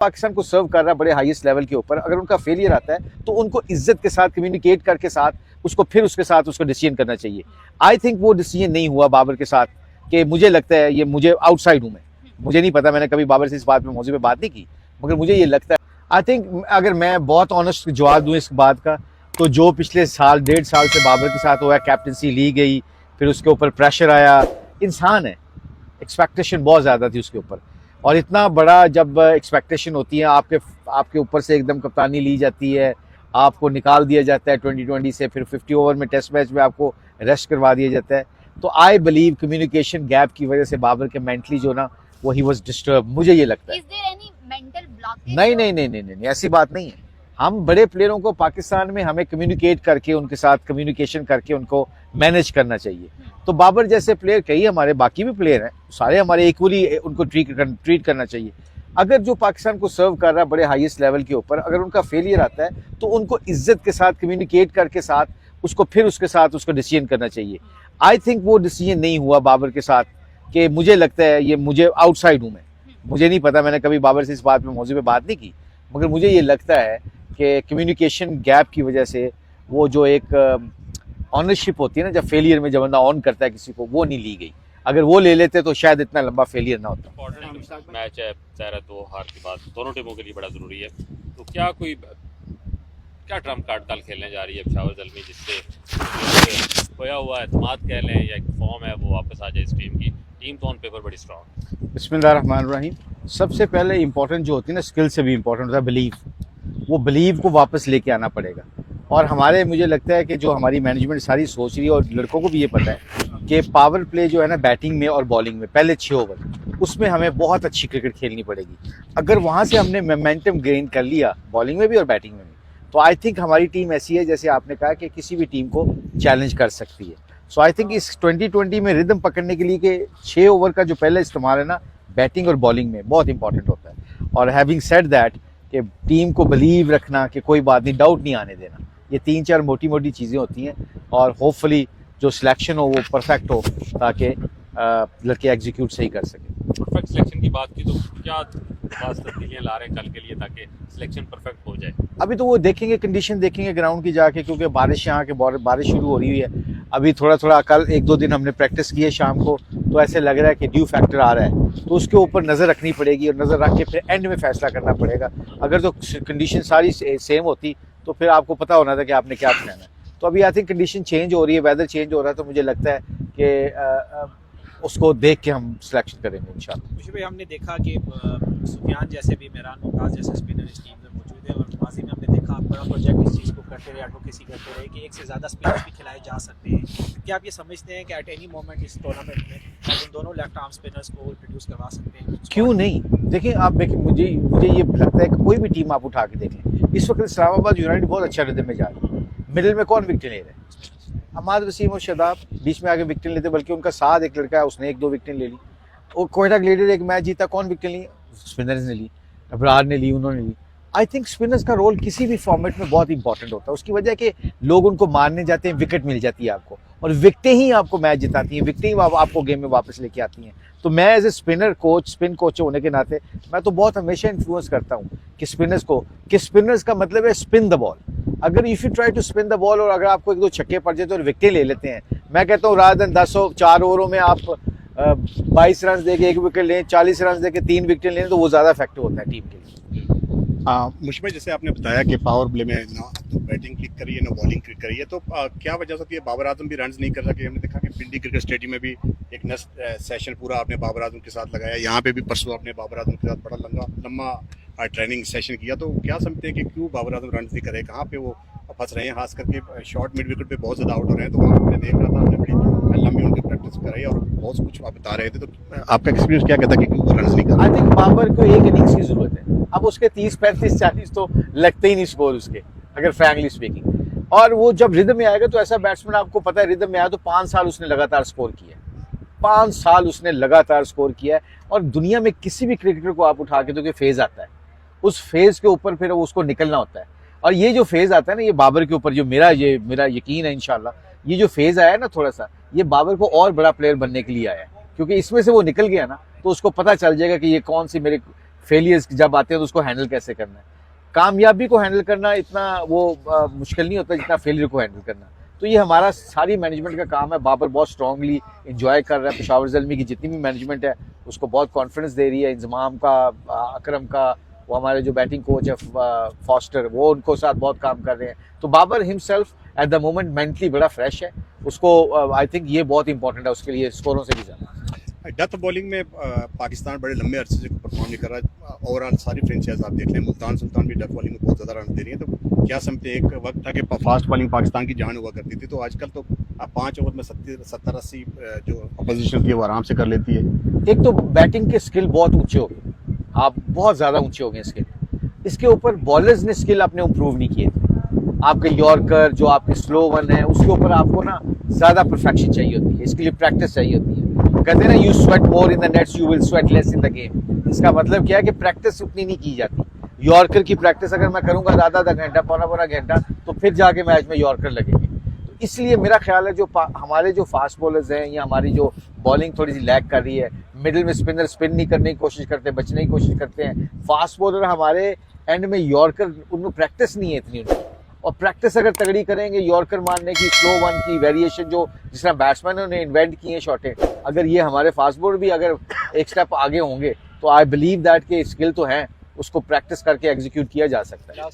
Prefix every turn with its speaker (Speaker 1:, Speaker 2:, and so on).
Speaker 1: पाकिस्तान को सर्व कर रहा है बड़े हाईएस्ट लेवल के ऊपर, अगर उनका फेलियर आता है तो उनको इज्जत के साथ कम्युनिकेट करके साथ उसको फिर उसके साथ उसको डिसीजन करना चाहिए। आई थिंक वो डिसीजन नहीं हुआ बाबर के साथ, कि मुझे लगता है, ये मुझे आउटसाइड हूँ मैं, मुझे नहीं पता, मैंने कभी बाबर से इस बात में मौजूद पे बात नहीं की, मगर मुझे ये लगता है, आई थिंक अगर मैं बहुत ऑनेस्ट जवाब दूँ इस बात का, तो जो पिछले साल 1.5 साल से बाबर के साथ हुआ है, कैप्टनसी ली गई, फिर उसके ऊपर प्रेशर आया, इंसान है, एक्सपेक्टेशन बहुत ज़्यादा थी उसके ऊपर, और इतना बड़ा जब एक्सपेक्टेशन होती है आपके ऊपर से एकदम कप्तानी ली जाती है, आपको निकाल दिया जाता है 2020 से, फिर 50 ओवर में टेस्ट मैच में आपको रेस्ट करवा दिया जाता है, तो आई बिलीव कम्युनिकेशन गैप की वजह से बाबर के मेंटली जो ना वो ही वाज डिस्टर्ब, मुझे ये लगता है। नहीं, ऐसी बात नहीं है। हम बड़े प्लेयरों को पाकिस्तान में हमें कम्युनिकेट करके उनके साथ कम्युनिकेशन करके उनको मैनेज करना चाहिए। तो बाबर जैसे प्लेयर, कई हमारे बाकी भी प्लेयर हैं, सारे हमारे इक्वली उनको ट्रीट करना चाहिए। अगर जो पाकिस्तान को सर्व कर रहा है बड़े हाईएस्ट लेवल के ऊपर, अगर उनका फेलियर आता है तो उनको इज्जत के साथ कम्युनिकेट करके साथ उसको फिर उसके साथ उसको डिसीजन करना चाहिए। आई थिंक वो डिसीजन नहीं हुआ बाबर के साथ, कि मुझे लगता है, ये मुझे आउटसाइड हूँ मैं, मुझे नहीं पता, मैंने कभी बाबर से इस बात में मौजूद पे बात नहीं की, मगर मुझे ये लगता है कि कम्युनिकेशन गैप की वजह से वो जो एक ऑनरशिप होती है ना, जब फेलियर में जब बंदा ऑन करता है किसी को, वो नहीं ली गई। अगर वो ले लेते तो शायद इतना लंबा फेलियर ना होता।
Speaker 2: मैच है, ज़ाहिर है 2 हार के बाद दोनों टीमों के लिए बड़ा ज़रूरी है, तो क्या ट्रम्प कार्ड कल खेलने जा रही है पेशावर ज़ल्मी, जिससे खोया हुआ एतमाद कह लें या एक फॉर्म है वो वापस आ जाए इस टीम तो ऑन पेपर बड़ी स्ट्रॉन्ग।
Speaker 1: बिस्मिल्लाहिर्रहमानिर्रहीम। सबसे पहले इंपॉर्टेंट जो होती है ना, स्किल से भी इंपॉर्टेंट होता है बिलीव, वो बिलीव को वापस लेके आना पड़ेगा। और मुझे लगता है कि जो हमारी मैनेजमेंट सारी सोच रही है, और लड़कों को भी ये पता है कि पावर प्ले जो है ना, बैटिंग में और बॉलिंग में पहले 6 ओवर, उसमें हमें बहुत अच्छी क्रिकेट खेलनी पड़ेगी। अगर वहाँ से हमने मोमेंटम गेन कर लिया बॉलिंग में भी और बैटिंग में भी, तो आई थिंक हमारी टीम ऐसी है, जैसे आपने कहा, कि किसी भी टीम को चैलेंज कर सकती है। सो आई थिंक इस 2020 में रिदम पकड़ने के लिए कि 6 ओवर का जो पहले इस्तेमाल है ना, बैटिंग और बॉलिंग में बहुत इंपॉर्टेंट होता है। और हैविंग सेड दैट, कि टीम को बिलीव रखना कि कोई बात नहीं, डाउट नहीं आने देना, ये 3-4 मोटी चीज़ें होती हैं, और होपफुली जो सिलेक्शन हो वो परफेक्ट हो, ताकि लड़के एग्जीक्यूट सही कर सकें।
Speaker 2: परफेक्ट सिलेक्शन की बात की तो क्या खास तब्दीलियां ला रहे हैं कल के लिए, ताकि सिलेक्शन परफेक्ट हो जाए?
Speaker 1: अभी तो वो देखेंगे, कंडीशन देखेंगे ग्राउंड की जाके, क्योंकि बारिश यहाँ के बारिश शुरू हो रही है। अभी थोड़ा कल 1-2 दिन हमने प्रैक्टिस की है शाम को, तो ऐसे लग रहा है कि ड्यू फैक्टर आ रहा है, तो उसके ऊपर नज़र रखनी पड़ेगी, और नज़र रख के फिर एंड में फैसला करना पड़ेगा। अगर तो कंडीशन सारी सेम होती तो फिर आपको पता होना था कि आपने क्या करना है। तो अभी आई थिंक कंडीशन चेंज हो रही है, वेदर चेंज हो रहा है, तो मुझे लगता है कि उसको देख के हम सिलेक्शन करेंगे इंशाल्लाह।
Speaker 3: खुशी भाई, हमने देखा कि सुफियान जैसे भी, मेहरान मुमताज़ जैसे स्पिनर इस टीम में मौजूद है, और माजी में हमने देखा आप बड़ा प्रोजेक्ट इस चीज़ को करते रहे, एडवोकेसी करते रहे कि एक से ज़्यादा स्पिनर्स भी खिलाए जा सकते हैं। क्या आप ये समझते हैं कि एट एनी मोमेंट इस टूर्नामेंट में आप उन दोनों लेफ्ट आर्म स्पिनर्स को इंट्रोड्यूस करवा सकते हैं?
Speaker 1: क्यों नहीं? देखिए, आप देखिए, मुझे ये लगता है कि कोई भी टीम आप उठा के देख लें, इस वक्त इस्लामाबाद यूनाइटेड बहुत अच्छा रिदम में जा रही है। मिडिल में कौन विकेट ले रहे हैं? हमाद वसीम और शदाब बीच में आगे विकेट लेते, बल्कि उनका साथ एक लड़का है, उसने 1-2 विकेट ले ली। और कोयटा ग्लेडियर एक मैच जीता, कौन विकेट ली? स्पिनर्स ने ली, अबरार ने ली, उन्होंने ली। आई थिंक स्पिनर्स का रोल किसी भी फॉर्मेट में बहुत इंपॉर्टेंट होता है। उसकी वजह कि लोग उनको मारने जाते हैं, विकेट मिल जाती है आपको, और विकेटें ही आपको मैच जिताती हैं, विकेटें ही आपको गेम में वापस लेके आती हैं। तो मैं as a spinner coach, spin coach होने के नाते, मैं तो बहुत हमेशा इन्फ्लुएंस करता हूँ कि स्पिनर्स का मतलब है स्पिन द बॉल। अगर if you try to spin the ball, और अगर आपको 1-2 छक्के पड़ जाए तो विकेटें ले लेते हैं। मैं कहता हूँ रादर देन 4 ओवरों में आप 22 रन दे के 1 विकेट लें, 40 रन दे के 3 विकेट लें, तो वो ज़्यादा इफेक्टिव होता है टीम के लिए।
Speaker 4: मुशबे, जैसे आपने बताया कि पावर प्ले में ना तो बैटिंग क्लिक करी है ना बॉलिंग क्लिक करी है, तो क्या वजह होती है बाबर आजम भी रन नहीं कर सके? हमने देखा कि पिंडी क्रिकेट स्टेडियम में भी एक नेक्स्ट सेशन पूरा आपने बाबर आजम के साथ लगाया, यहाँ पे भी परसों आपने बाबर आजम के साथ बड़ा लंबा ट्रेनिंग सेशन किया, तो क्या समझते हैं कि क्यों बाबर आजम रन नहीं करे? कहाँ पे वो फंस रहे हैं? खास करके शॉर्ट मिड विकेट पे बहुत ज़्यादा आउट हो रहे हैं, तो वहाँ पे देख रहा था, आपने बड़ी लंबी उनकी प्रैक्टिस कराई और बहुत कुछ आप बता रहे थे, तो आपका एक्सपीरियंस क्या कहता है कि क्यों रन नहीं कर?
Speaker 1: आई थिंक बाबर को एक इनिंग्स की जरूरत है। अब उसके 30, 35, 40 तो लगते ही नहीं स्कोर उसके, अगर फ्रैंकली स्पीकिंग। और वो जब रिदम में आएगा, तो ऐसा बैट्समैन, आपको पता है, रिदम में आया तो 5 साल उसने लगातार स्कोर किया है, 5 साल उसने लगातार स्कोर किया है। और दुनिया में किसी भी क्रिकेटर को आप उठा के तो फेज आता है, उस फेज के ऊपर फिर उसको निकलना होता है। और ये जो फेज आता है ना, ये बाबर के ऊपर जो मेरा यकीन है इंशाल्लाह, ये जो फेज आया है ना थोड़ा सा, ये बाबर को और बड़ा प्लेयर बनने के लिए आया है, क्योंकि इसमें से वो निकल गया ना, तो उसको पता चल जाएगा कि ये कौन सी मेरे फेलियर्स जब आते हैं तो उसको हैंडल कैसे करना है। कामयाबी को हैंडल करना इतना वो मुश्किल नहीं होता जितना फेलियर को हैंडल करना। तो ये हमारा सारी मैनेजमेंट का काम है। बाबर बहुत स्ट्रांगली इंजॉय कर रहा है। पेशावर ज़ल्मी की जितनी भी मैनेजमेंट है उसको बहुत कॉन्फिडेंस दे रही है। इंजमाम का, अकरम का, वो हमारे जो बैटिंग कोच है फॉस्टर, वो उनको साथ बहुत काम कर रहे हैं। तो Babar himself at the moment mentally बड़ा फ्रेश है। उसको आई थिंक ये बहुत इंपॉर्टेंट है उसके लिए, स्कोरों से भी ज़्यादा।
Speaker 4: डेथ बॉलिंग में पाकिस्तान बड़े लंबे अरसे से परफॉर्म नहीं कर रहा है। ओवरऑल सारी फ्रेंचाइज आप देख लें, मुल्तान सुल्तान भी डेथ बॉलिंग में बहुत ज़्यादा रन दे रही है। तो क्या समझते हैं, एक वक्त था कि फास्ट बॉलिंग पाकिस्तान की जान हुआ करती थी, तो आजकल तो 5 ओवर में 70-80 जो अपोजिशन थी वो आराम से कर लेती है।
Speaker 1: एक तो बैटिंग के स्किल बहुत ऊंचे हो गए, आप बहुत ज़्यादा ऊंचे हो गए स्किल। इसके ऊपर बॉलर्स ने स्किल अपने इम्प्रूव नहीं किए थे। आपके यॉर्कर जो आपके स्लो वन है उसके ऊपर आपको ना ज़्यादा परफेक्शन चाहिए होती है, इसके लिए प्रैक्टिस चाहिए होती है। कहते हैं ना, you sweat more in the nets you will sweat less in the game. इसका मतलब क्या है कि प्रैक्टिस उतनी नहीं की जाती। यॉर्कर की प्रैक्टिस अगर मैं करूंगा आधा घंटा, पौना घंटा, तो फिर जाके मैच में यॉर्कर लगेंगे। तो इसलिए मेरा ख्याल है जो हमारे जो फास्ट बॉलर्स हैं या हमारी जो बॉलिंग थोड़ी सी लैग कर रही है, मिडिल में स्पिनर स्पिन नहीं करने की कोशिश करते, बचने की कोशिश करते हैं। फास्ट बॉलर हमारे एंड में यॉर्कर, उनमें प्रैक्टिस नहीं है इतनी उनकी। और प्रैक्टिस अगर तगड़ी करेंगे यॉर्कर मारने की, स्लो वन की वेरिएशन जो जिस तरह बैट्समैनों ने इन्वेंट किए हैं शॉटें, अगर ये हमारे फास्ट बॉलर भी अगर एक स्टेप आगे होंगे तो आई बिलीव दैट के स्किल तो हैं, उसको प्रैक्टिस करके एग्जीक्यूट किया जा सकता है।